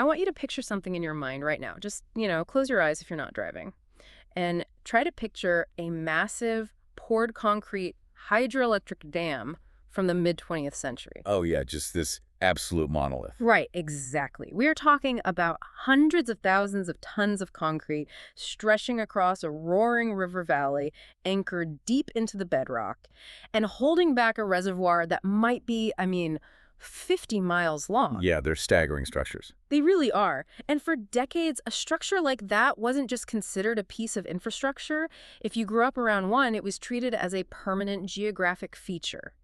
I want you to picture something in your mind right now. Just, close your eyes if you're not driving. And try to picture a massive poured concrete hydroelectric dam from the mid-20th century. Oh, yeah, just this absolute monolith. Right, exactly. We are talking about hundreds of thousands of tons of concrete stretching across a roaring river valley, anchored deep into the bedrock, and holding back a reservoir that might be, 50 miles long. Yeah, they're staggering structures. They really are. And for decades, a structure like that wasn't just considered a piece of infrastructure. If you grew up around one, it was treated as a permanent geographic feature,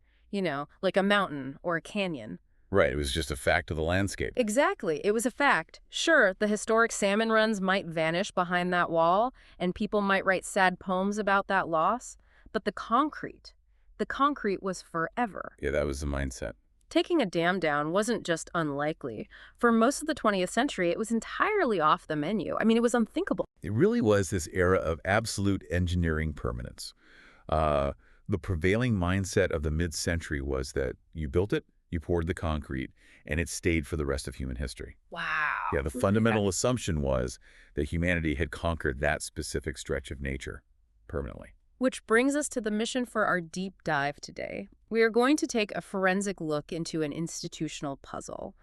like a mountain or a canyon. Right, it was just a fact of the landscape. Exactly. It was a fact. Sure, the historic salmon runs might vanish behind that wall, and people might write sad poems about that loss, but the concrete was forever. Yeah, that was the mindset. Taking a dam down wasn't just unlikely. For most of the 20th century, it was entirely off the menu. It was unthinkable. It really was this era of absolute engineering permanence. The prevailing mindset of the mid-century was that you built it, you poured the concrete, and it stayed for the rest of human history. Wow. Yeah, the fundamental assumption was that humanity had conquered that specific stretch of nature permanently. Which brings us to the mission for our deep dive today. We are going to take a forensic look into an institutional puzzle.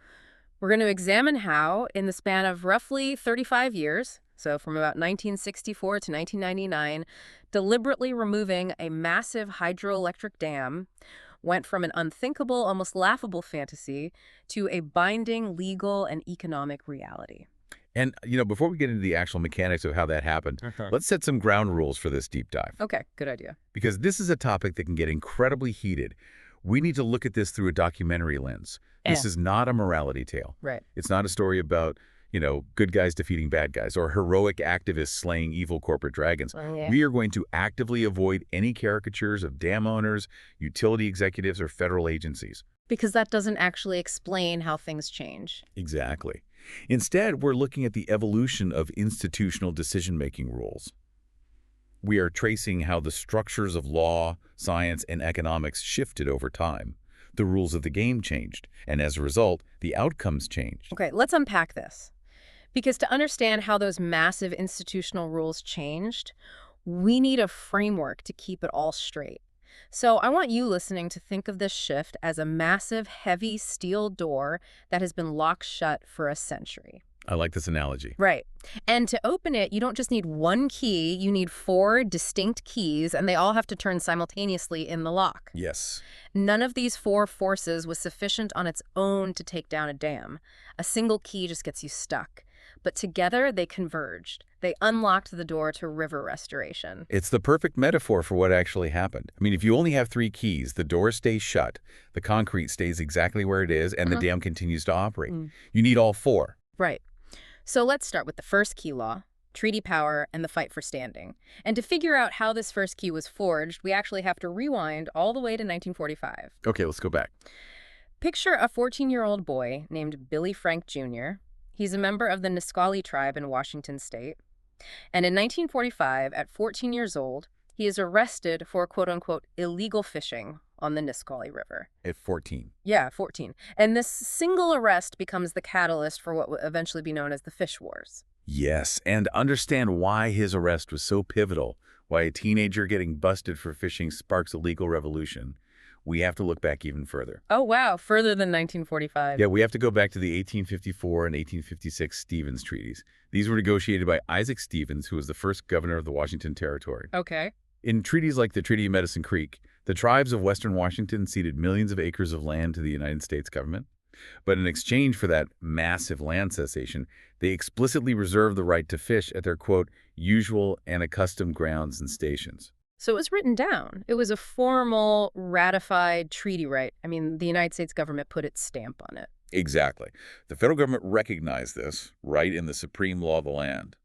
We're going to examine how, in the span of roughly 35 years, so from about 1964 to 1999, deliberately removing a massive hydroelectric dam went from an unthinkable, almost laughable fantasy to a binding legal and economic reality. And, before we get into the actual mechanics of how that happened, let's set some ground rules for this deep dive. Okay, good idea. Because this is a topic that can get incredibly heated. We need to look at this through a documentary lens. This is not a morality tale. Right. It's not a story about, good guys defeating bad guys or heroic activists slaying evil corporate dragons. Oh, yeah. We are going to actively avoid any caricatures of dam owners, utility executives, or federal agencies. Because that doesn't actually explain how things change. Exactly. Instead, we're looking at the evolution of institutional decision-making rules. We are tracing how the structures of law, science, and economics shifted over time. The rules of the game changed, and as a result, the outcomes changed. Okay, let's unpack this. Because to understand how those massive institutional rules changed, we need a framework to keep it all straight. So I want you listening to think of this shift as a massive, heavy steel door that has been locked shut for a century. I like this analogy. Right. And to open it, you don't just need one key, you need 4 distinct keys, and they all have to turn simultaneously in the lock. Yes. None of these 4 forces was sufficient on its own to take down a dam. A single key just gets you stuck. But together, they converged. They unlocked the door to river restoration. It's the perfect metaphor for what actually happened. If you only have 3 keys, the door stays shut, the concrete stays exactly where it is, and the dam continues to operate. You need all 4. Right. So let's start with the first key law, treaty power, and the fight for standing. And to figure out how this first key was forged, we actually have to rewind all the way to 1945. Okay, let's go back. Picture a 14-year-old boy named Billy Frank Jr. He's a member of the Nisqually tribe in Washington state. And in 1945, at 14 years old, he is arrested for quote-unquote illegal fishing on the Nisqually River. At 14. Yeah, 14. And this single arrest becomes the catalyst for what would eventually be known as the Fish Wars. Yes, and understand why his arrest was so pivotal, why a teenager getting busted for fishing sparks a legal revolution. We have to look back even further. Oh, wow, further than 1945. Yeah, we have to go back to the 1854 and 1856 Stevens Treaties. These were negotiated by Isaac Stevens, who was the first governor of the Washington Territory. Okay. In treaties like the Treaty of Medicine Creek, the tribes of western Washington ceded millions of acres of land to the United States government. But in exchange for that massive land cessation, they explicitly reserved the right to fish at their, quote, usual and accustomed grounds and stations. So it was written down. It was a formal, ratified treaty right. The United States government put its stamp on it. Exactly. The federal government recognized this right in the supreme law of the land.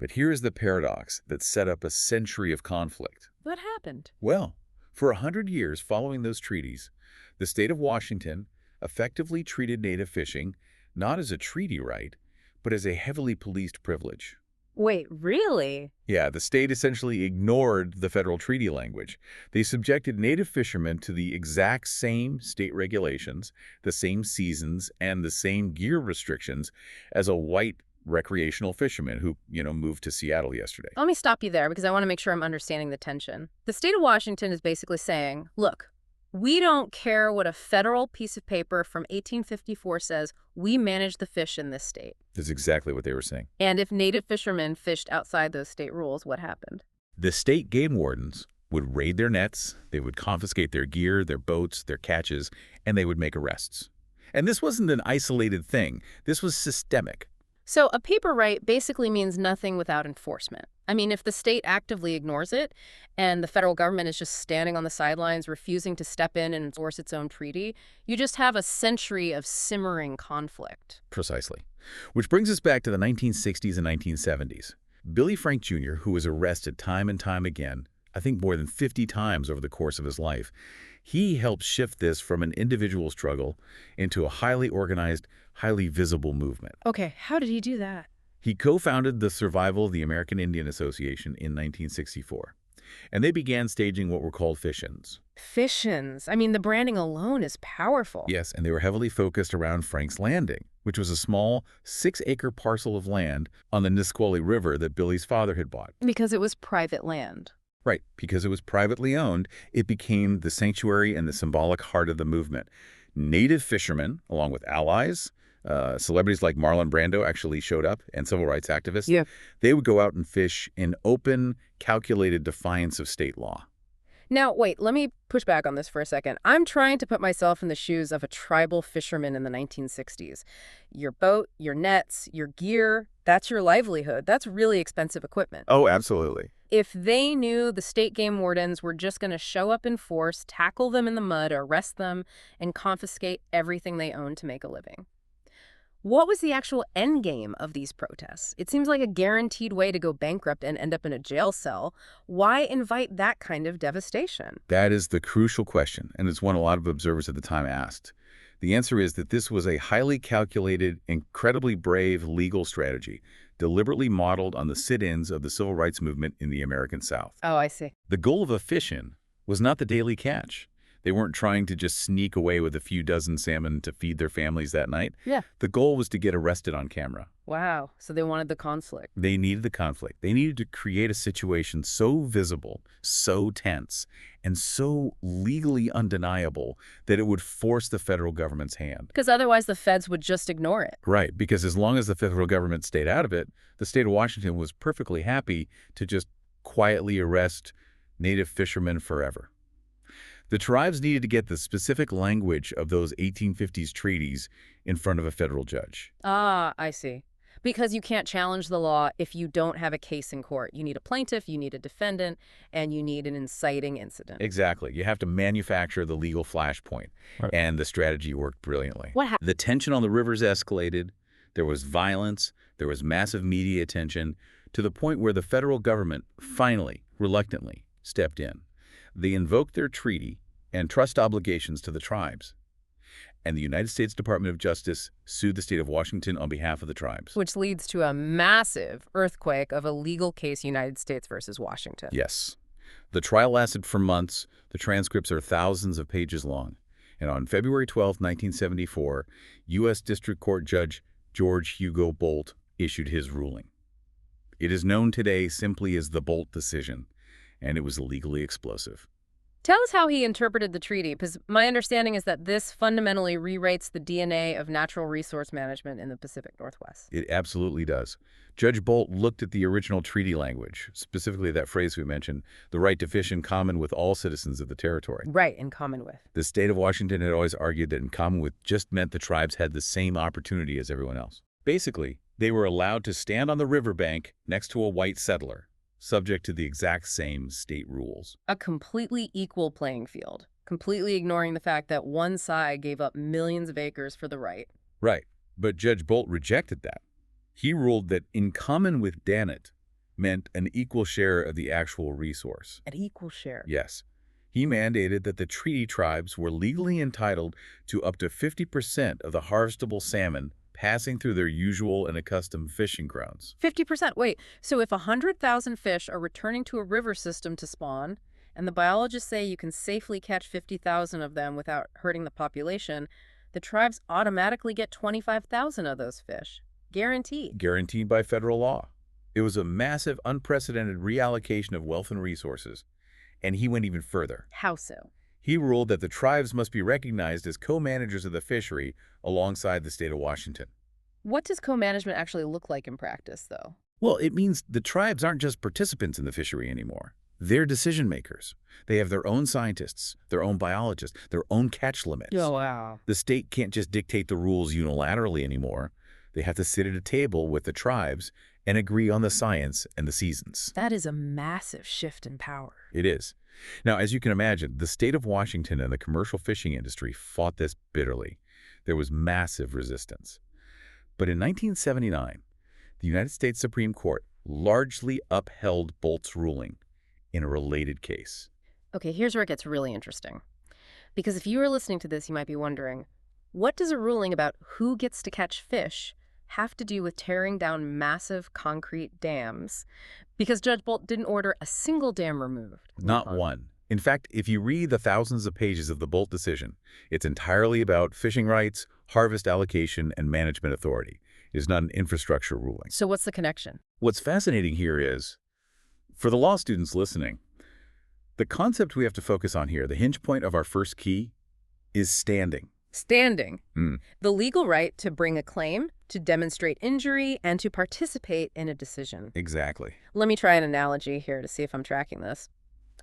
But here is the paradox that set up a century of conflict. What happened? Well, for 100 years following those treaties, the state of Washington effectively treated native fishing not as a treaty right, but as a heavily policed privilege. Wait, really? Yeah, the state essentially ignored the federal treaty language. They subjected native fishermen to the exact same state regulations, the same seasons, and the same gear restrictions as a white recreational fisherman who, moved to Seattle yesterday. Let me stop you there because I want to make sure I'm understanding the tension. The state of Washington is basically saying, look, we don't care what a federal piece of paper from 1854 says. We manage the fish in this state. That's exactly what they were saying. And if native fishermen fished outside those state rules, what happened? The state game wardens would raid their nets, they would confiscate their gear, their boats, their catches, and they would make arrests. And this wasn't an isolated thing. This was systemic. So a paper right basically means nothing without enforcement. I mean, if the state actively ignores it and the federal government is just standing on the sidelines, refusing to step in and enforce its own treaty, you just have a century of simmering conflict. Precisely. Which brings us back to the 1960s and 1970s. Billy Frank Jr., who was arrested time and time again, I think more than 50 times over the course of his life, he helped shift this from an individual struggle into a highly organized, highly visible movement. Okay, how did he do that? He co-founded the Survival of the American Indian Association in 1964, and they began staging what were called fish-ins. Fish-ins. I mean, the branding alone is powerful. Yes, and they were heavily focused around Frank's Landing, which was a small 6-acre parcel of land on the Nisqually River that Billy's father had bought. Because it was private land. Right, because it was privately owned, it became the sanctuary and the symbolic heart of the movement. Native fishermen, along with allies, celebrities like Marlon Brando actually showed up, and civil rights activists. Yeah. They would go out and fish in open, calculated defiance of state law. Now, wait, let me push back on this for a second. I'm trying to put myself in the shoes of a tribal fisherman in the 1960s. Your boat, your nets, your gear, that's your livelihood. That's really expensive equipment. Oh, absolutely. If they knew the state game wardens were just going to show up in force, tackle them in the mud, arrest them, and confiscate everything they owned to make a living. What was the actual end game of these protests? It seems like a guaranteed way to go bankrupt and end up in a jail cell. Why invite that kind of devastation? That is the crucial question, and it's one a lot of observers at the time asked. The answer is that this was a highly calculated, incredibly brave legal strategy, deliberately modeled on the sit-ins of the civil rights movement in the American South. Oh, I see. The goal of a fish-in was not the daily catch. They weren't trying to just sneak away with a few dozen salmon to feed their families that night. Yeah. The goal was to get arrested on camera. Wow. So they wanted the conflict. They needed the conflict. They needed to create a situation so visible, so tense, and so legally undeniable that it would force the federal government's hand. Because otherwise the feds would just ignore it. Right, because as long as the federal government stayed out of it, the state of Washington was perfectly happy to just quietly arrest native fishermen forever. The tribes needed to get the specific language of those 1850s treaties in front of a federal judge. Ah, I see. Because you can't challenge the law if you don't have a case in court. You need a plaintiff, you need a defendant, and you need an inciting incident. Exactly. You have to manufacture the legal flashpoint. Right. And the strategy worked brilliantly. What happened? The tension on the rivers escalated. There was violence. There was massive media attention to the point where the federal government finally, reluctantly, stepped in. They invoked their treaty and trust obligations to the tribes. And the United States Department of Justice sued the state of Washington on behalf of the tribes. Which leads to a massive earthquake of a legal case, United States versus Washington. Yes. The trial lasted for months. The transcripts are thousands of pages long. And on February 12, 1974, U.S. District Court Judge George Hugo Boldt issued his ruling. It is known today simply as the Boldt decision, and it was legally explosive. Tell us how he interpreted the treaty, because my understanding is that this fundamentally rewrites the DNA of natural resource management in the Pacific Northwest. It absolutely does. Judge Boldt looked at the original treaty language, specifically that phrase we mentioned, the right to fish in common with all citizens of the territory. Right, in common with. The state of Washington had always argued that in common with just meant the tribes had the same opportunity as everyone else. Basically, they were allowed to stand on the riverbank next to a white settler, subject to the exact same state rules. A completely equal playing field, completely ignoring the fact that one side gave up millions of acres for the right. Right, but Judge Boldt rejected that. He ruled that in common with Dannett meant an equal share of the actual resource. An equal share? Yes. He mandated that the treaty tribes were legally entitled to up to 50% of the harvestable salmon passing through their usual and accustomed fishing grounds. 50%. Wait, so if 100,000 fish are returning to a river system to spawn, and the biologists say you can safely catch 50,000 of them without hurting the population, the tribes automatically get 25,000 of those fish. Guaranteed. Guaranteed by federal law. It was a massive, unprecedented reallocation of wealth and resources. And he went even further. How so? He ruled that the tribes must be recognized as co-managers of the fishery alongside the state of Washington. What does co-management actually look like in practice, though? Well, it means the tribes aren't just participants in the fishery anymore. They're decision makers. They have their own scientists, their own biologists, their own catch limits. Oh, wow. The state can't just dictate the rules unilaterally anymore. They have to sit at a table with the tribes and agree on the science and the seasons. That is a massive shift in power. It is. Now, as you can imagine, the state of Washington and the commercial fishing industry fought this bitterly. There was massive resistance. But in 1979, the United States Supreme Court largely upheld Boldt's ruling in a related case. Okay, here's where it gets really interesting. Because if you are listening to this, you might be wondering, what does a ruling about who gets to catch fish have to do with tearing down massive concrete dams? Because Judge Boldt didn't order a single dam removed. Not one. In fact, if you read the thousands of pages of the Boldt decision, it's entirely about fishing rights, harvest allocation, and management authority. It is not an infrastructure ruling. So what's the connection? What's fascinating here is, for the law students listening, the concept we have to focus on here, the hinge point of our first key, is standing. Standing. The legal right to bring a claim, to demonstrate injury, and to participate in a decision. Exactly. Let me try an analogy here to see if I'm tracking this.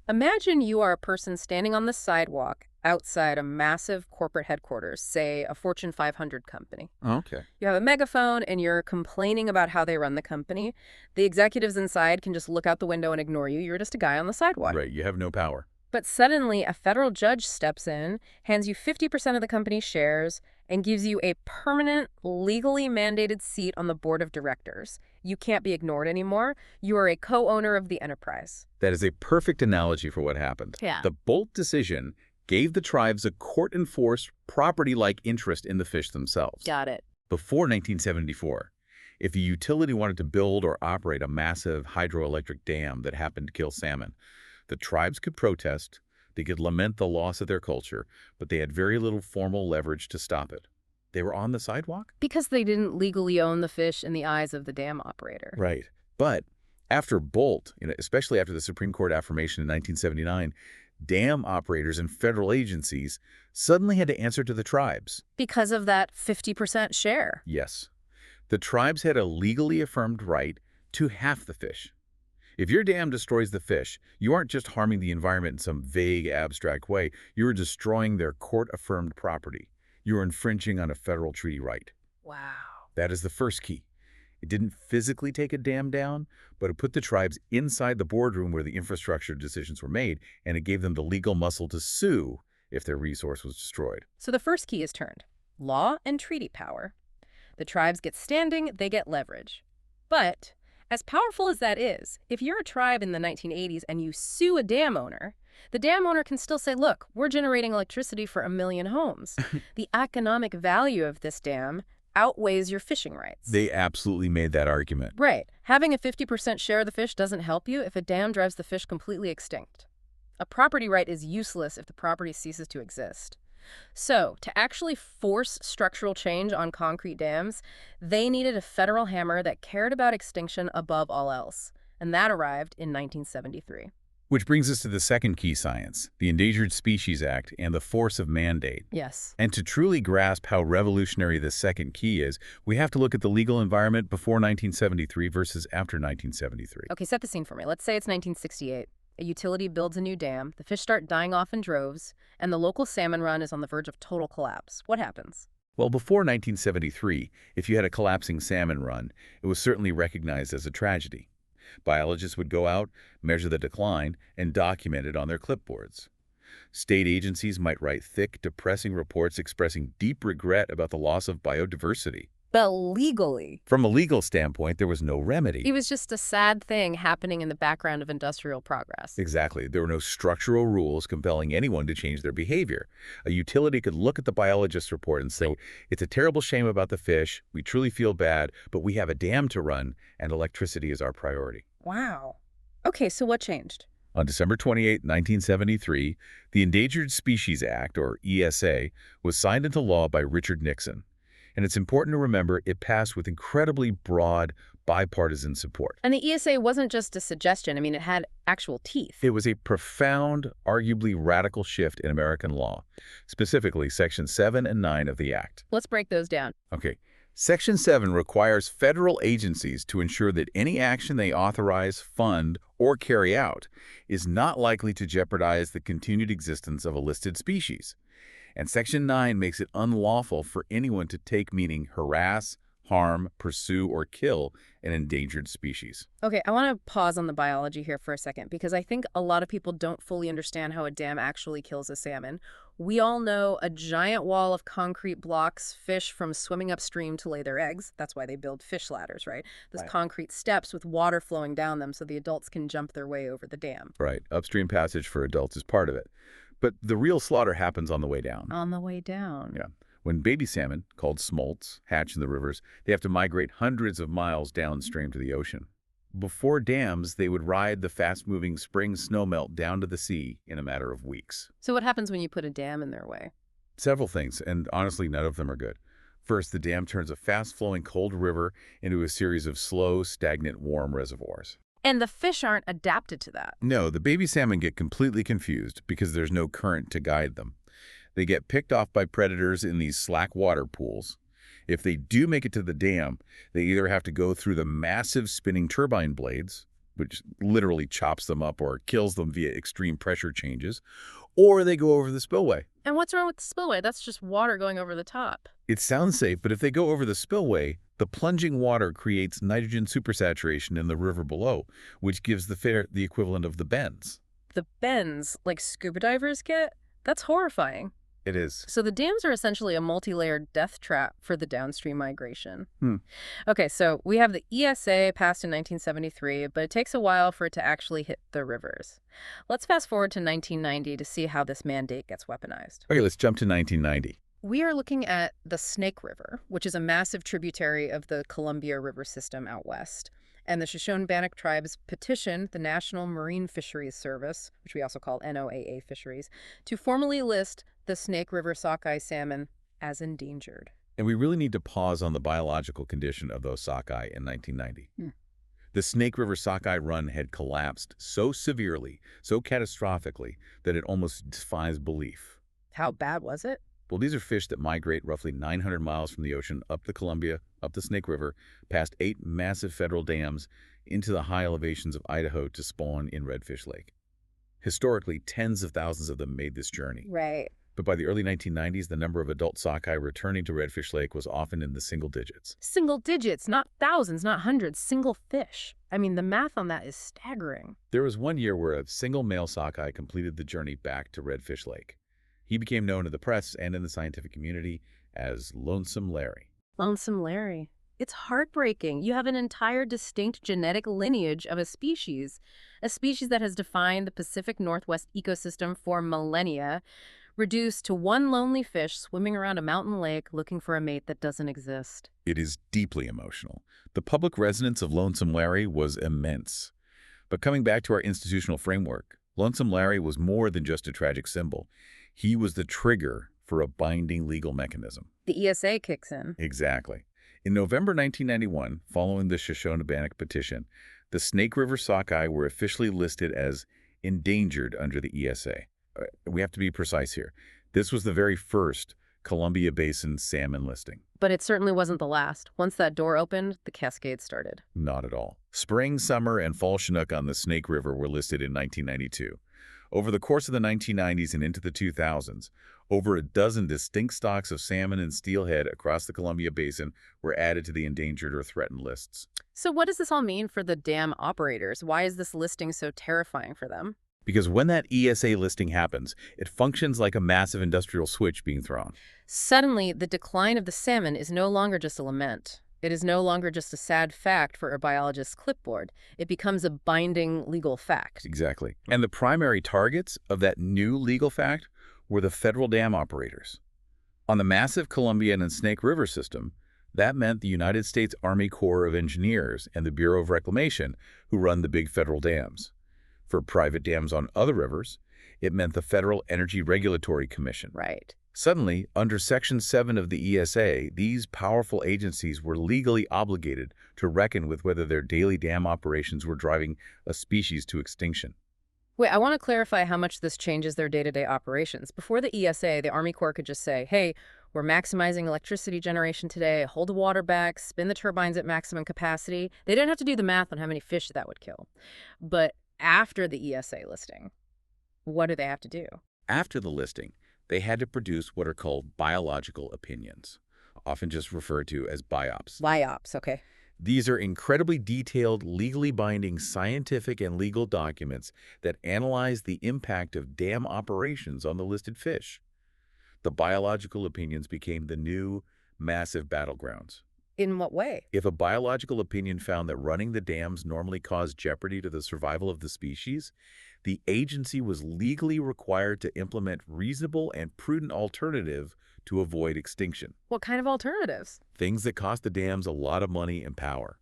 Imagine you are a person standing on the sidewalk outside a massive corporate headquarters, say a Fortune 500 company. Okay. You have a megaphone and you're complaining about how they run the company. The executives inside can just look out the window and ignore you. You're just a guy on the sidewalk. Right, you have no power. But suddenly, a federal judge steps in, hands you 50% of the company's shares, and gives you a permanent, legally mandated seat on the board of directors. You can't be ignored anymore. You are a co-owner of the enterprise. That is a perfect analogy for what happened. Yeah. The Boldt decision gave the tribes a court-enforced, property-like interest in the fish themselves. Got it. Before 1974, if a utility wanted to build or operate a massive hydroelectric dam that happened to kill salmon, the tribes could protest, they could lament the loss of their culture, but they had very little formal leverage to stop it. They were on the sidewalk? Because they didn't legally own the fish in the eyes of the dam operator. Right. But after Boldt, especially after the Supreme Court affirmation in 1979, dam operators and federal agencies suddenly had to answer to the tribes. Because of that 50% share. Yes. The tribes had a legally affirmed right to half the fish. If your dam destroys the fish, you aren't just harming the environment in some vague, abstract way. You are destroying their court-affirmed property. You are infringing on a federal treaty right. Wow. That is the first key. It didn't physically take a dam down, but it put the tribes inside the boardroom where the infrastructure decisions were made, and it gave them the legal muscle to sue if their resource was destroyed. So the first key is turned. Law and treaty power. The tribes get standing, they get leverage. But as powerful as that is, if you're a tribe in the 1980s and you sue a dam owner, the dam owner can still say, look, we're generating electricity for 1 million homes. The economic value of this dam outweighs your fishing rights. They absolutely made that argument. Right. Having a 50% share of the fish doesn't help you if a dam drives the fish completely extinct. A property right is useless if the property ceases to exist. So, to actually force structural change on concrete dams, they needed a federal hammer that cared about extinction above all else. And that arrived in 1973. Which brings us to the second key science, the Endangered Species Act and the force of mandate. Yes. And to truly grasp how revolutionary this second key is, we have to look at the legal environment before 1973 versus after 1973. Okay, set the scene for me. Let's say it's 1968. A utility builds a new dam, the fish start dying off in droves, and the local salmon run is on the verge of total collapse. What happens? Well, before 1973, if you had a collapsing salmon run, it was certainly recognized as a tragedy. Biologists would go out, measure the decline, and document it on their clipboards. State agencies might write thick, depressing reports expressing deep regret about the loss of biodiversity. But legally, From a legal standpoint, there was no it remedy. was just a sad thing happening in the background of industrial progress. Exactly. There were no structural rules compelling anyone to change their behavior. A utility could look at the biologist's report and say, it's a terrible shame about the fish, we truly feel bad, but we have a dam to run, and electricity is our priority. Wow. Okay, so what changed? On December 28, 1973, the Endangered Species Act, or ESA, was signed into law by Richard Nixon. And it's important to remember it passed with incredibly broad, bipartisan support. And the ESA wasn't just a suggestion. I mean, it had actual teeth. It was a profound, arguably radical shift in American law, specifically Section 7 and 9 of the Act. Let's break those down. Okay. Section 7 requires federal agencies to ensure that any action they authorize, fund, or carry out is not likely to jeopardize the continued existence of a listed species. And Section 9 makes it unlawful for anyone to take, meaning harass, harm, pursue, or kill an endangered species. Okay, I want to pause on the biology here for a second because I think a lot of people don't fully understand how a dam actually kills a salmon. We all know a giant wall of concrete blocks fish from swimming upstream to lay their eggs. That's why they build fish ladders, right? Those concrete steps with water flowing down them so the adults can jump their way over the dam. Right. Upstream passage for adults is part of it. But the real slaughter happens on the way down. On the way down. Yeah. When baby salmon, called smolts, hatch in the rivers, they have to migrate hundreds of miles downstream to the ocean. Before dams, they would ride the fast-moving spring snowmelt down to the sea in a matter of weeks. So what happens when you put a dam in their way? Several things, and honestly, none of them are good. First, the dam turns a fast-flowing cold river into a series of slow, stagnant, warm reservoirs. And the fish aren't adapted to that. No, the baby salmon get completely confused because there's no current to guide them. They get picked off by predators in these slack water pools. If they do make it to the dam, they either have to go through the massive spinning turbine blades, which literally chops them up or kills them via extreme pressure changes, or they go over the spillway. And what's wrong with the spillway? That's just water going over the top. It sounds safe, but if they go over the spillway, the plunging water creates nitrogen supersaturation in the river below, which gives the fish the equivalent of the bends. The bends, like scuba divers get? That's horrifying. It is. So the dams are essentially a multi-layered death trap for the downstream migration. Okay, so we have the ESA passed in 1973, but it takes a while for it to actually hit the rivers. Let's fast forward to 1990 to see how this mandate gets weaponized. Okay, let's jump to 1990. We are looking at the Snake River, which is a massive tributary of the Columbia River system out west. And the Shoshone-Bannock tribes petitioned the National Marine Fisheries Service, which we also call NOAA Fisheries, to formally list the Snake River sockeye salmon as endangered. And we really need to pause on the biological condition of those sockeye in 1990. The Snake River sockeye run had collapsed so severely, so catastrophically, that it almost defies belief. How bad was it? Well, these are fish that migrate roughly 900 miles from the ocean up the Columbia, up the Snake River, past 8 massive federal dams, into the high elevations of Idaho to spawn in Redfish Lake. Historically, tens of thousands of them made this journey. Right. But by the early 1990s, the number of adult sockeye returning to Redfish Lake was often in the single digits. Single digits, not thousands, not hundreds, single fish. I mean, the math on that is staggering. There was one year where a single male sockeye completed the journey back to Redfish Lake. He became known in the press and in the scientific community as Lonesome Larry. Lonesome Larry. It's heartbreaking. You have an entire distinct genetic lineage of a species that has defined the Pacific Northwest ecosystem for millennia, reduced to one lonely fish swimming around a mountain lake looking for a mate that doesn't exist. It is deeply emotional. The public resonance of Lonesome Larry was immense. But coming back to our institutional framework, Lonesome Larry was more than just a tragic symbol. He was the trigger for a binding legal mechanism. The ESA kicks in. Exactly. In November 1991, following the Shoshone-Bannock petition, the Snake River sockeye were officially listed as endangered under the ESA. We have to be precise here. This was the very first Columbia Basin salmon listing. But it certainly wasn't the last. Once that door opened, the cascade started. Not at all. Spring, summer, and fall Chinook on the Snake River were listed in 1992. Over the course of the 1990s and into the 2000s, over a dozen distinct stocks of salmon and steelhead across the Columbia Basin were added to the endangered or threatened lists. So what does this all mean for the dam operators? Why is this listing so terrifying for them? Because when that ESA listing happens, it functions like a massive industrial switch being thrown. Suddenly, the decline of the salmon is no longer just a lament. It is no longer just a sad fact for a biologist's clipboard. It becomes a binding legal fact. Exactly. And the primary targets of that new legal fact were the federal dam operators. On the massive Columbian and Snake River system, that meant the United States Army Corps of Engineers and the Bureau of Reclamation, who run the big federal dams. For private dams on other rivers, it meant the Federal Energy Regulatory Commission. Right. Suddenly, under Section 7 of the ESA, these powerful agencies were legally obligated to reckon with whether their daily dam operations were driving a species to extinction. Wait, I want to clarify how much this changes their day-to-day operations. Before the ESA, the Army Corps could just say, hey, we're maximizing electricity generation today, hold the water back, spin the turbines at maximum capacity. They didn't have to do the math on how many fish that would kill. But after the ESA listing, what do they have to do? After the listing, they had to produce what are called biological opinions, often just referred to as BIOPs. BIOPs, okay. These are incredibly detailed, legally binding scientific and legal documents that analyze the impact of dam operations on the listed fish. The biological opinions became the new massive battlegrounds. In what way? If a biological opinion found that running the dams normally caused jeopardy to the survival of the species, the agency was legally required to implement reasonable and prudent alternative to avoid extinction. What kind of alternatives? Things that cost the dams a lot of money and power.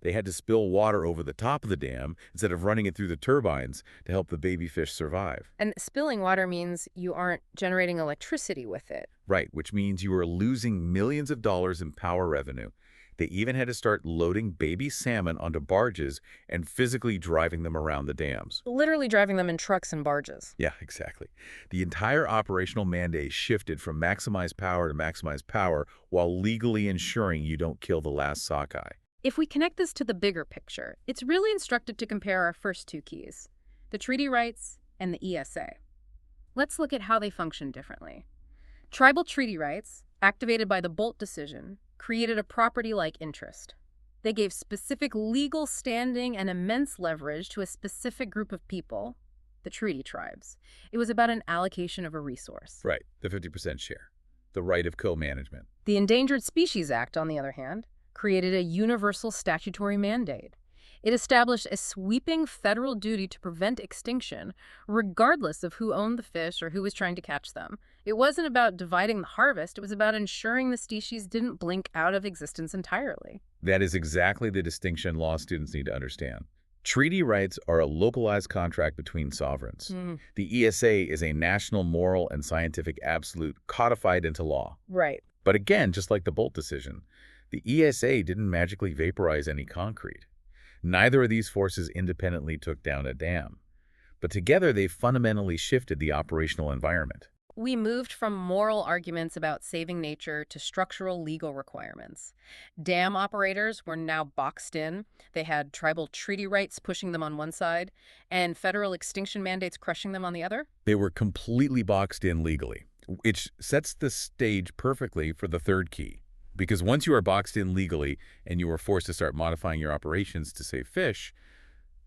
They had to spill water over the top of the dam instead of running it through the turbines to help the baby fish survive. And spilling water means you aren't generating electricity with it. Right, which means you are losing millions of dollars in power revenue. They even had to start loading baby salmon onto barges and physically driving them around the dams. Literally driving them in trucks and barges. Yeah, exactly. The entire operational mandate shifted from maximize power to maximize power while legally ensuring you don't kill the last sockeye. If we connect this to the bigger picture, it's really instructive to compare our first two keys, the treaty rights and the ESA. Let's look at how they function differently. Tribal treaty rights, activated by the Boldt decision, created a property-like interest. They gave specific legal standing and immense leverage to a specific group of people, the treaty tribes. It was about an allocation of a resource. Right, the 50% share, the right of co-management. The Endangered Species Act, on the other hand, created a universal statutory mandate. It established a sweeping federal duty to prevent extinction, regardless of who owned the fish or who was trying to catch them. It wasn't about dividing the harvest, it was about ensuring the species didn't blink out of existence entirely. That is exactly the distinction law students need to understand. Treaty rights are a localized contract between sovereigns. The ESA is a national moral and scientific absolute codified into law. Right. But again, just like the Boldt decision, the ESA didn't magically vaporize any concrete. Neither of these forces independently took down a dam. But together, they fundamentally shifted the operational environment. We moved from moral arguments about saving nature to structural legal requirements. Dam operators were now boxed in. They had tribal treaty rights pushing them on one side and federal extinction mandates crushing them on the other. They were completely boxed in legally, which sets the stage perfectly for the third key. Because once you are boxed in legally and you are forced to start modifying your operations to save fish,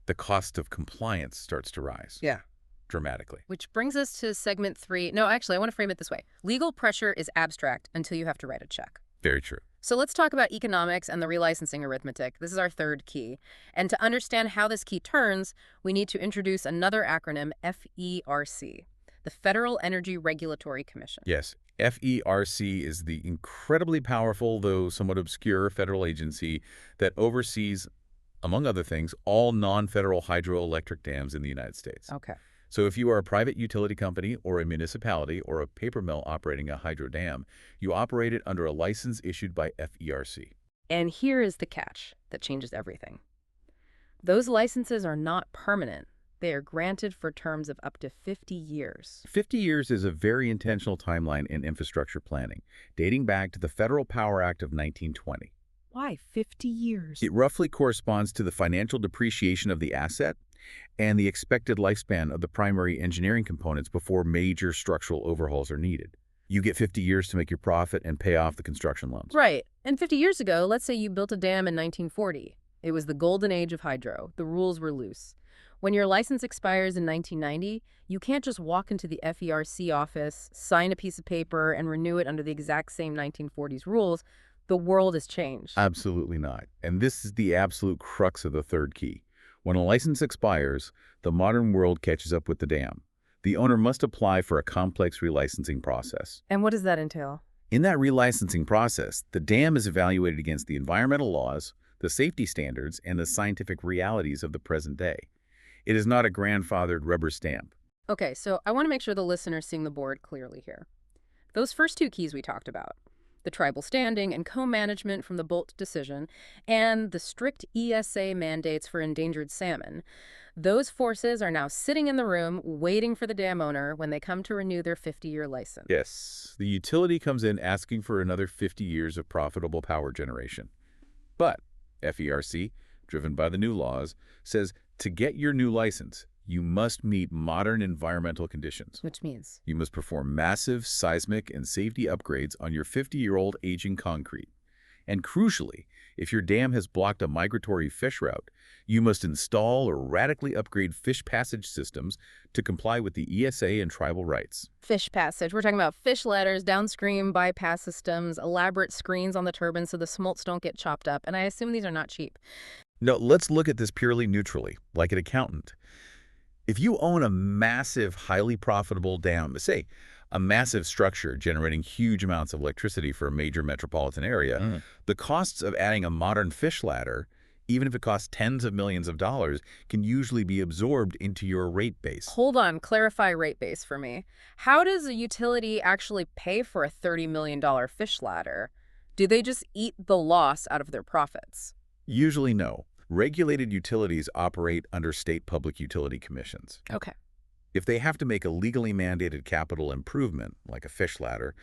the cost of compliance starts to rise. Yeah. Dramatically. Which brings us to segment 3. No, actually, I want to frame it this way. Legal pressure is abstract until you have to write a check. Very true. So let's talk about economics and the relicensing arithmetic. This is our third key. And to understand how this key turns, we need to introduce another acronym, FERC, the Federal Energy Regulatory Commission. Yes. FERC is the incredibly powerful, though somewhat obscure, federal agency that oversees, among other things, all non-federal hydroelectric dams in the United States. Okay. So if you are a private utility company or a municipality or a paper mill operating a hydro dam, you operate it under a license issued by FERC. And here is the catch that changes everything. Those licenses are not permanent. They are granted for terms of up to 50 years. 50 years is a very intentional timeline in infrastructure planning, dating back to the Federal Power Act of 1920. Why 50 years? It roughly corresponds to the financial depreciation of the asset and the expected lifespan of the primary engineering components before major structural overhauls are needed. You get 50 years to make your profit and pay off the construction loans. Right. And 50 years ago, let's say you built a dam in 1940. It was the golden age of hydro. The rules were loose. When your license expires in 1990, you can't just walk into the FERC office, sign a piece of paper, and renew it under the exact same 1940s rules. The world has changed. Absolutely not. And this is the absolute crux of the third key. When a license expires, the modern world catches up with the dam. The owner must apply for a complex relicensing process. And what does that entail? In that relicensing process, the dam is evaluated against the environmental laws, the safety standards, and the scientific realities of the present day. It is not a grandfathered rubber stamp. Okay, so I want to make sure the listener's seeing the board clearly here. Those first two keys we talked about, the tribal standing and co-management from the Boldt decision, and the strict ESA mandates for endangered salmon, those forces are now sitting in the room waiting for the dam owner when they come to renew their 50-year license. Yes, the utility comes in asking for another 50 years of profitable power generation. But FERC, driven by the new laws, says to get your new license, you must meet modern environmental conditions. Which means? You must perform massive seismic and safety upgrades on your 50-year-old aging concrete. And crucially, if your dam has blocked a migratory fish route, you must install or radically upgrade fish passage systems to comply with the ESA and tribal rights. Fish passage. We're talking about fish ladders, downstream bypass systems, elaborate screens on the turbines so the smolts don't get chopped up. And I assume these are not cheap. No, let's look at this purely neutrally, like an accountant. If you own a massive, highly profitable dam, say, a massive structure generating huge amounts of electricity for a major metropolitan area, the costs of adding a modern fish ladder, even if it costs tens of millions of dollars, can usually be absorbed into your rate base. Hold on, clarify rate base for me. How does a utility actually pay for a $30 million fish ladder? Do they just eat the loss out of their profits? Usually no. Regulated utilities operate under state public utility commissions. Okay. If they have to make a legally mandated capital improvement, like a fish ladder,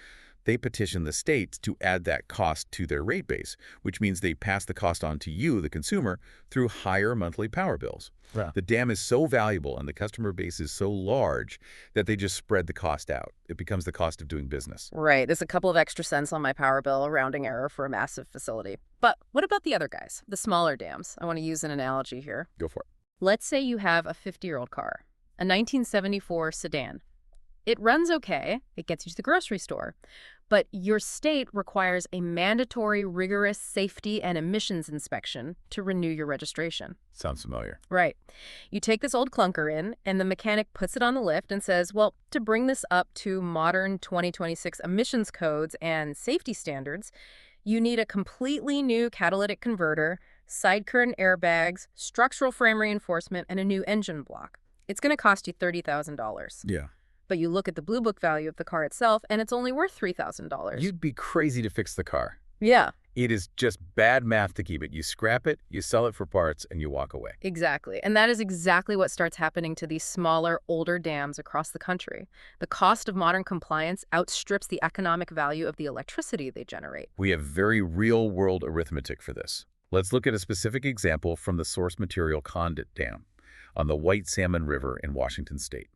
they petition the states to add that cost to their rate base, which means they pass the cost on to you, the consumer, through higher monthly power bills. Yeah. The dam is so valuable and the customer base is so large that they just spread the cost out. It becomes the cost of doing business. Right. There's a couple of extra cents on my power bill, a rounding error for a massive facility. But what about the other guys, the smaller dams? I want to use an analogy here. Go for it. Let's say you have a 50-year-old car, a 1974 sedan. It runs okay. It gets you to the grocery store. But your state requires a mandatory, rigorous safety and emissions inspection to renew your registration. Sounds familiar. Right. You take this old clunker in, and the mechanic puts it on the lift and says, well, to bring this up to modern 2026 emissions codes and safety standards, you need a completely new catalytic converter, side curtain airbags, structural frame reinforcement, and a new engine block. It's going to cost you $30,000. Yeah. But you look at the Blue Book value of the car itself, and it's only worth $3,000. You'd be crazy to fix the car. Yeah. It is just bad math to keep it. You scrap it, you sell it for parts, and you walk away. Exactly. And that is exactly what starts happening to these smaller, older dams across the country. The cost of modern compliance outstrips the economic value of the electricity they generate. We have very real-world arithmetic for this. Let's look at a specific example from the source material Condit Dam on the White Salmon River in Washington State.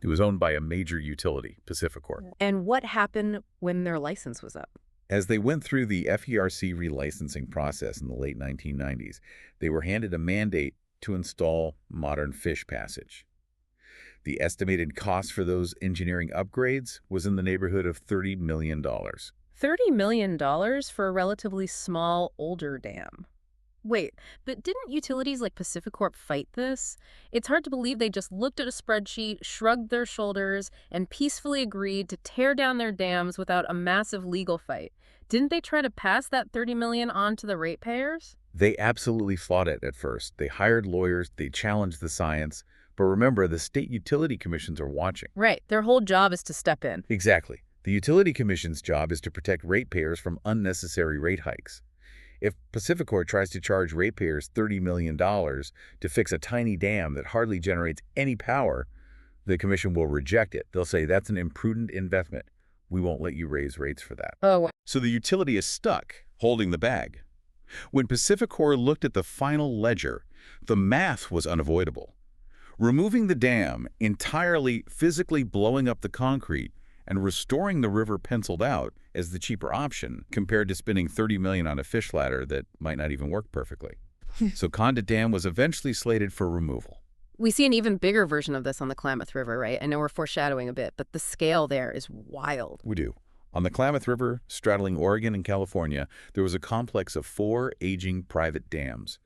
It was owned by a major utility, PacifiCorp. And what happened when their license was up? As they went through the FERC relicensing process in the late 1990s, they were handed a mandate to install modern fish passage. The estimated cost for those engineering upgrades was in the neighborhood of $30 million. $30 million for a relatively small, older dam. Wait, but didn't utilities like PacifiCorp fight this? It's hard to believe they just looked at a spreadsheet, shrugged their shoulders, and peacefully agreed to tear down their dams without a massive legal fight. Didn't they try to pass that $30 million on to the ratepayers? They absolutely fought it at first. They hired lawyers, they challenged the science. But remember, the state utility commissions are watching. Right. Their whole job is to step in. Exactly. The utility commission's job is to protect ratepayers from unnecessary rate hikes. If PacifiCorp tries to charge ratepayers $30 million to fix a tiny dam that hardly generates any power, the commission will reject it. They'll say, that's an imprudent investment. We won't let you raise rates for that. Oh, So the utility is stuck, holding the bag. When PacifiCorp looked at the final ledger, the math was unavoidable. Removing the dam, entirely physically blowing up the concrete, and restoring the river penciled out as the cheaper option compared to spending $30 million on a fish ladder that might not even work perfectly. So Condit Dam was eventually slated for removal. We see an even bigger version of this on the Klamath River, right? I know we're foreshadowing a bit, but the scale there is wild. We do. On the Klamath River, straddling Oregon and California, there was a complex of 4 aging private dams.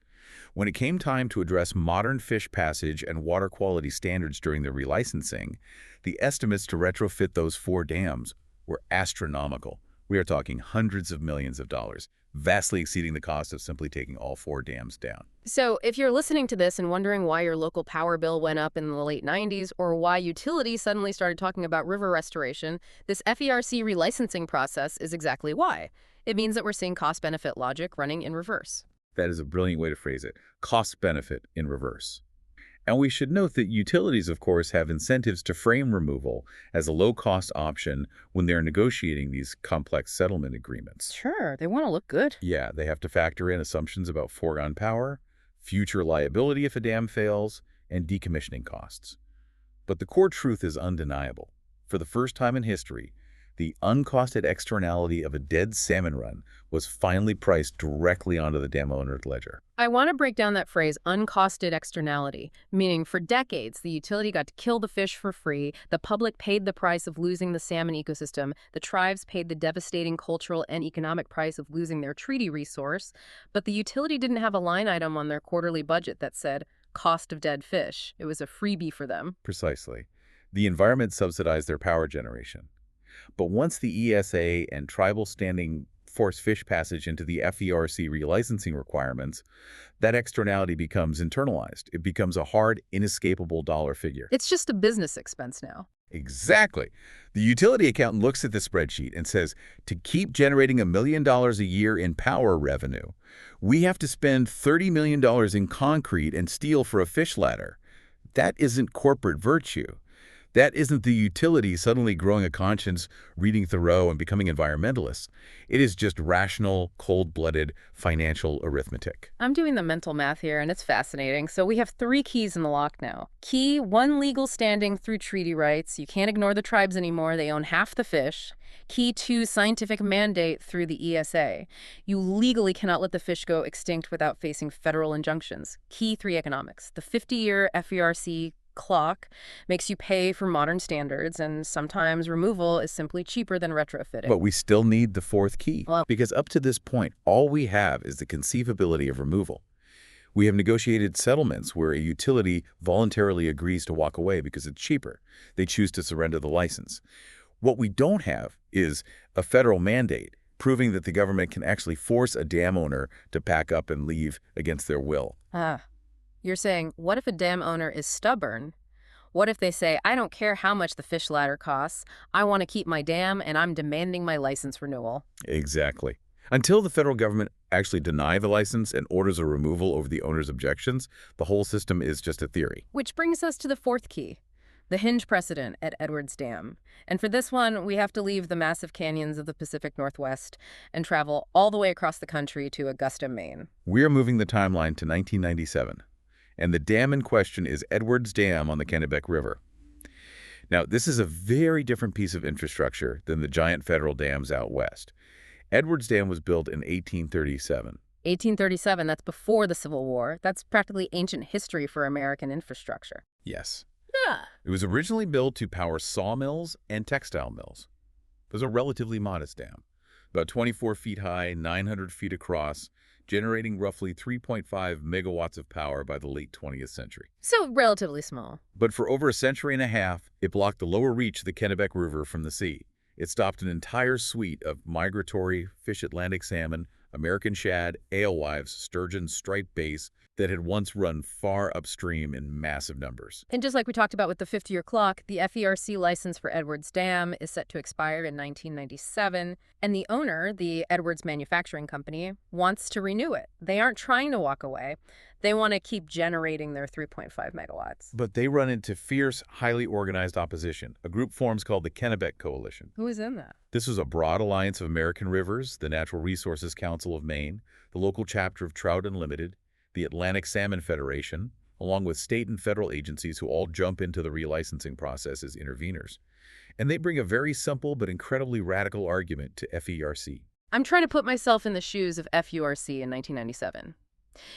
When it came time to address modern fish passage and water quality standards during the relicensing, the estimates to retrofit those 4 dams were astronomical. We are talking hundreds of millions of dollars, vastly exceeding the cost of simply taking all 4 dams down. So if you're listening to this and wondering why your local power bill went up in the late 90s or why utilities suddenly started talking about river restoration, this FERC relicensing process is exactly why. It means that we're seeing cost-benefit logic running in reverse. That is a brilliant way to phrase it. Cost-benefit in reverse. And we should note that utilities, of course, have incentives to frame removal as a low-cost option when they're negotiating these complex settlement agreements. Sure, they want to look good. Yeah, they have to factor in assumptions about foregone power, future liability if a dam fails, and decommissioning costs. But the core truth is undeniable. For the first time in history, the uncosted externality of a dead salmon run was finally priced directly onto the dam owner's ledger. I want to break down that phrase, uncosted externality, meaning for decades, the utility got to kill the fish for free, the public paid the price of losing the salmon ecosystem, the tribes paid the devastating cultural and economic price of losing their treaty resource, but the utility didn't have a line item on their quarterly budget that said, cost of dead fish. It was a freebie for them. Precisely. The environment subsidized their power generation. But once the ESA and tribal standing force fish passage into the FERC relicensing requirements, that externality becomes internalized. It becomes a hard, inescapable dollar figure. It's just a business expense now. Exactly. The utility accountant looks at the spreadsheet and says, to keep generating $1 million a year in power revenue, we have to spend $30 million in concrete and steel for a fish ladder. That isn't corporate virtue. That isn't the utility suddenly growing a conscience, reading Thoreau, and becoming environmentalists. It is just rational, cold-blooded financial arithmetic. I'm doing the mental math here, and it's fascinating. So we have 3 keys in the lock now. Key 1, legal standing through treaty rights. You can't ignore the tribes anymore. They own half the fish. Key 2, scientific mandate through the ESA. You legally cannot let the fish go extinct without facing federal injunctions. Key 3, economics. The 50-year FERC clock makes you pay for modern standards, and sometimes removal is simply cheaper than retrofitting. But we still need the 4th key, because up to this point, all we have is the conceivability of removal. We have negotiated settlements where a utility voluntarily agrees to walk away because it's cheaper. They choose to surrender the license. What we don't have is a federal mandate proving that the government can actually force a dam owner to pack up and leave against their will. You're saying, what if a dam owner is stubborn? What if they say, I don't care how much the fish ladder costs, I want to keep my dam and I'm demanding my license renewal? Exactly. Until the federal government actually denies the license and orders a removal over the owner's objections, the whole system is just a theory. Which brings us to the 4th key, the hinge precedent at Edwards Dam. And for this one, we have to leave the massive canyons of the Pacific Northwest and travel all the way across the country to Augusta, Maine. We are moving the timeline to 1997. And the dam in question is Edwards Dam on the Kennebec River. Now, this is a very different piece of infrastructure than the giant federal dams out west. Edwards Dam was built in 1837. 1837, that's before the Civil War. That's practically ancient history for American infrastructure. Yes. Yeah. It was originally built to power sawmills and textile mills. It was a relatively modest dam, about 24 feet high, 900 feet across, generating roughly 3.5 megawatts of power by the late 20th century. So relatively small. But for over a century and a half, it blocked the lower reach of the Kennebec River from the sea. It stopped an entire suite of migratory fish Atlantic salmon, American shad, alewives, sturgeon, striped bass that had once run far upstream in massive numbers. And just like we talked about with the 50-year clock, the FERC license for Edwards Dam is set to expire in 1997, and the owner, the Edwards Manufacturing Company, wants to renew it. They aren't trying to walk away. They want to keep generating their 3.5 megawatts. But they run into fierce, highly organized opposition. A group forms called the Kennebec Coalition. Who is in that? This was a broad alliance of American rivers, the Natural Resources Council of Maine, the local chapter of Trout Unlimited, the Atlantic Salmon Federation, along with state and federal agencies who all jump into the relicensing process as interveners. And they bring a very simple but incredibly radical argument to FERC. I'm trying to put myself in the shoes of FURC in 1997.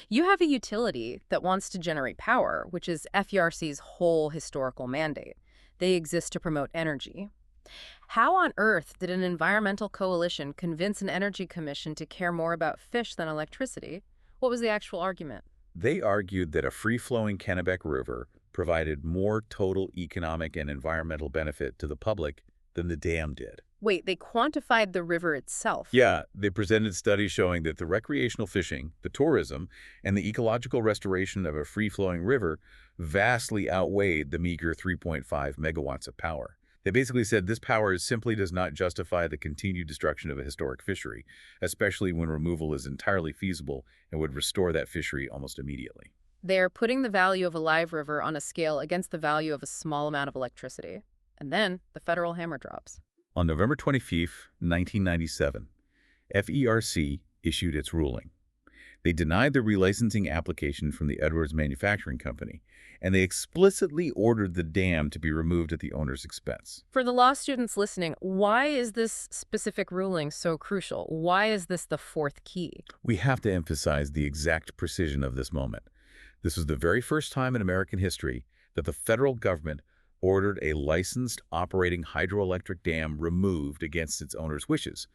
You have a utility that wants to generate power, which is FERC's whole historical mandate. They exist to promote energy. How on earth did an environmental coalition convince an energy commission to care more about fish than electricity? What was the actual argument? They argued that a free-flowing Kennebec River provided more total economic and environmental benefit to the public than the dam did. Wait, they quantified the river itself? Yeah, they presented studies showing that the recreational fishing, the tourism, and the ecological restoration of a free-flowing river vastly outweighed the meager 3.5 megawatts of power. They basically said this power simply does not justify the continued destruction of a historic fishery, especially when removal is entirely feasible and would restore that fishery almost immediately. They're putting the value of a live river on a scale against the value of a small amount of electricity. And then the federal hammer drops. On November 25, 1997, FERC issued its ruling. They denied the relicensing application from the Edwards Manufacturing Company, and they explicitly ordered the dam to be removed at the owner's expense. For the law students listening, why is this specific ruling so crucial? Why is this the fourth key? We have to emphasize the exact precision of this moment. This was the very first time in American history that the federal government ordered a licensed operating hydroelectric dam removed against its owner's wishes,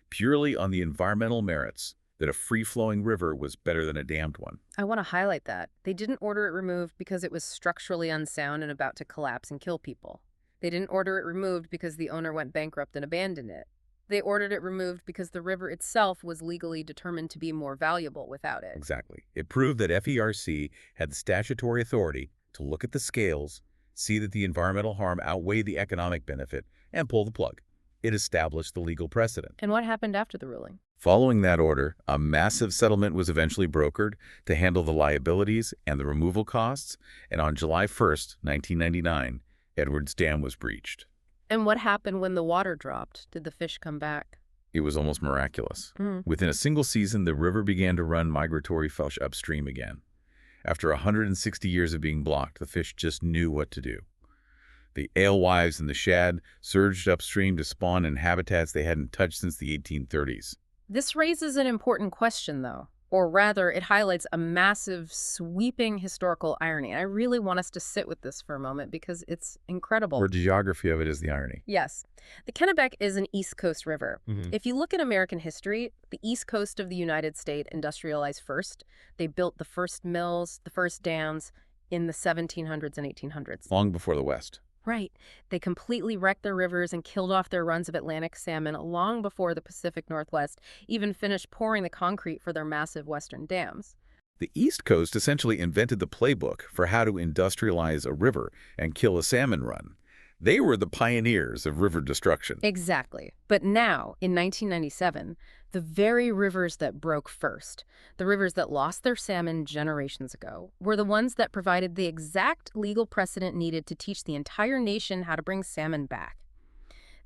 purely on the environmental merits that a free-flowing river was better than a dammed one. I want to highlight that. They didn't order it removed because it was structurally unsound and about to collapse and kill people. They didn't order it removed because the owner went bankrupt and abandoned it. They ordered it removed because the river itself was legally determined to be more valuable without it. Exactly. It proved that FERC had the statutory authority to look at the scales, see that the environmental harm outweighed the economic benefit, and pull the plug. It established the legal precedent. And what happened after the ruling? Following that order, a massive settlement was eventually brokered to handle the liabilities and the removal costs, and on July 1st, 1999, Edwards Dam was breached. And what happened when the water dropped? Did the fish come back? It was almost miraculous. Mm. Within a single season, the river began to run migratory fish upstream again. After 160 years of being blocked, the fish just knew what to do. The alewives and the shad surged upstream to spawn in habitats they hadn't touched since the 1830s. This raises an important question, though. Or rather, it highlights a massive, sweeping historical irony. And I really want us to sit with this for a moment because it's incredible. Or geography of it is the irony. Yes. The Kennebec is an East Coast river. Mm-hmm. If you look at American history, the East Coast of the United States industrialized first. They built the first mills, the first dams in the 1700s and 1800s. Long before the West. Right. They completely wrecked their rivers and killed off their runs of Atlantic salmon long before the Pacific Northwest even finished pouring the concrete for their massive western dams. The East Coast essentially invented the playbook for how to industrialize a river and kill a salmon run. They were the pioneers of river destruction. Exactly. But now, in 1997, the very rivers that broke first, the rivers that lost their salmon generations ago, were the ones that provided the exact legal precedent needed to teach the entire nation how to bring salmon back.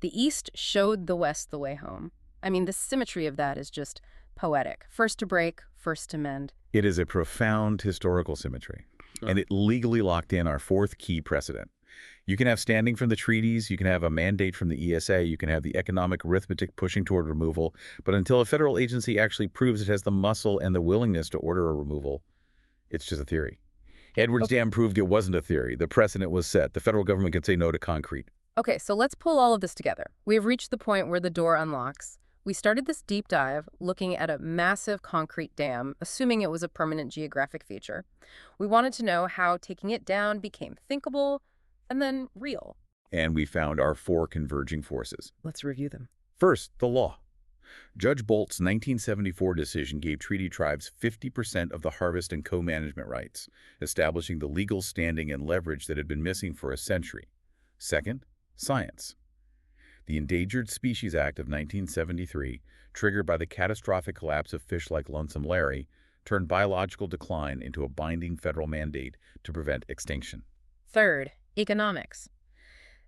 The East showed the West the way home. I mean, the symmetry of that is just poetic. First to break, first to mend. It is a profound historical symmetry, and it legally locked in our fourth key precedent. You can have standing from the treaties, you can have a mandate from the ESA, you can have the economic arithmetic pushing toward removal, but until a federal agency actually proves it has the muscle and the willingness to order a removal, it's just a theory. Edwards Dam proved it wasn't a theory. The precedent was set. The federal government could say no to concrete. Okay, so let's pull all of this together. We have reached the point where the door unlocks. We started this deep dive looking at a massive concrete dam, assuming it was a permanent geographic feature. We wanted to know how taking it down became thinkable, and then real. And we found our four converging forces. Let's review them. First, the law. Judge Boldt's 1974 decision gave treaty tribes 50% of the harvest and co-management rights, establishing the legal standing and leverage that had been missing for a century. Second, science. The Endangered Species Act of 1973, triggered by the catastrophic collapse of fish like Lonesome Larry, turned biological decline into a binding federal mandate to prevent extinction. Third, economics.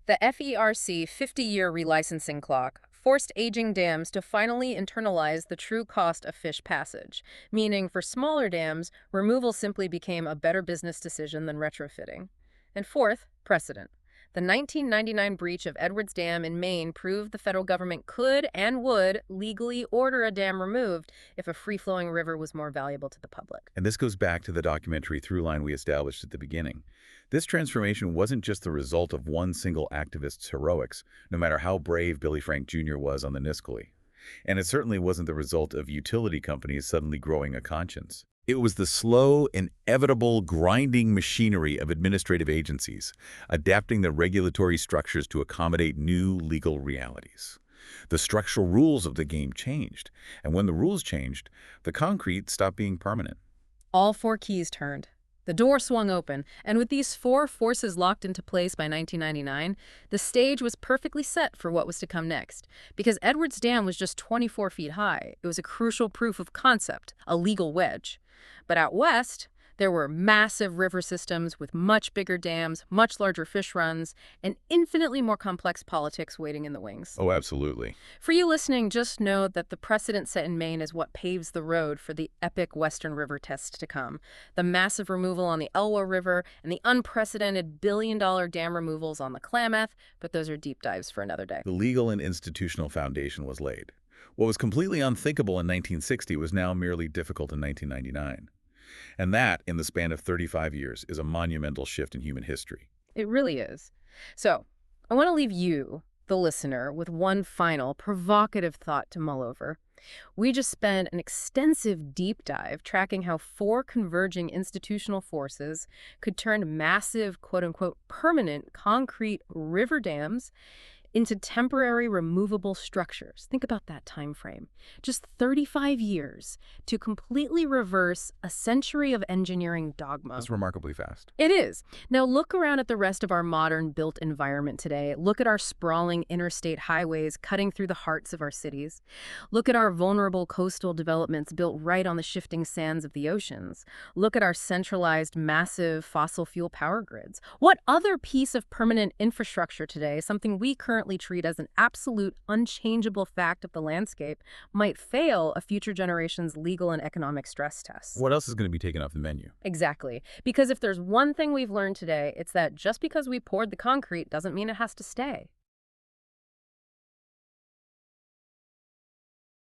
The FERC 50-year relicensing clock forced aging dams to finally internalize the true cost of fish passage, meaning for smaller dams, removal simply became a better business decision than retrofitting. And fourth, precedent. The 1999 breach of Edwards Dam in Maine proved the federal government could and would legally order a dam removed if a free-flowing river was more valuable to the public. And this goes back to the documentary throughline we established at the beginning. This transformation wasn't just the result of one single activist's heroics, no matter how brave Billy Frank Jr. was on the Nisqually. And it certainly wasn't the result of utility companies suddenly growing a conscience. It was the slow, inevitable, grinding machinery of administrative agencies, adapting their regulatory structures to accommodate new legal realities. The structural rules of the game changed, and when the rules changed, the concrete stopped being permanent. All four keys turned. The door swung open, and with these four forces locked into place by 1999, the stage was perfectly set for what was to come next. Because Edwards Dam was just 24 feet high, it was a crucial proof of concept, a legal wedge. But out west, there were massive river systems with much bigger dams, much larger fish runs, and infinitely more complex politics waiting in the wings. Oh, absolutely. For you listening, just know that the precedent set in Maine is what paves the road for the epic Western River test to come. The massive removal on the Elwha River and the unprecedented billion-dollar dam removals on the Klamath, but those are deep dives for another day. The legal and institutional foundation was laid. What was completely unthinkable in 1960 was now merely difficult in 1999. And that, in the span of 35 years, is a monumental shift in human history. It really is. So, I want to leave you, the listener, with one final provocative thought to mull over. We just spent an extensive deep dive tracking how four converging institutional forces could turn massive, quote-unquote, permanent concrete river dams into temporary removable structures. Think about that time frame. Just 35 years to completely reverse a century of engineering dogma. That's remarkably fast. It is. Now look around at the rest of our modern built environment today. Look at our sprawling interstate highways cutting through the hearts of our cities. Look at our vulnerable coastal developments built right on the shifting sands of the oceans. Look at our centralized, massive fossil fuel power grids. What other piece of permanent infrastructure today, something we currently treat as an absolute, unchangeable fact of the landscape, might fail a future generation's legal and economic stress test? What else is going to be taken off the menu? Exactly. Because if there's one thing we've learned today, it's that just because we poured the concrete doesn't mean it has to stay.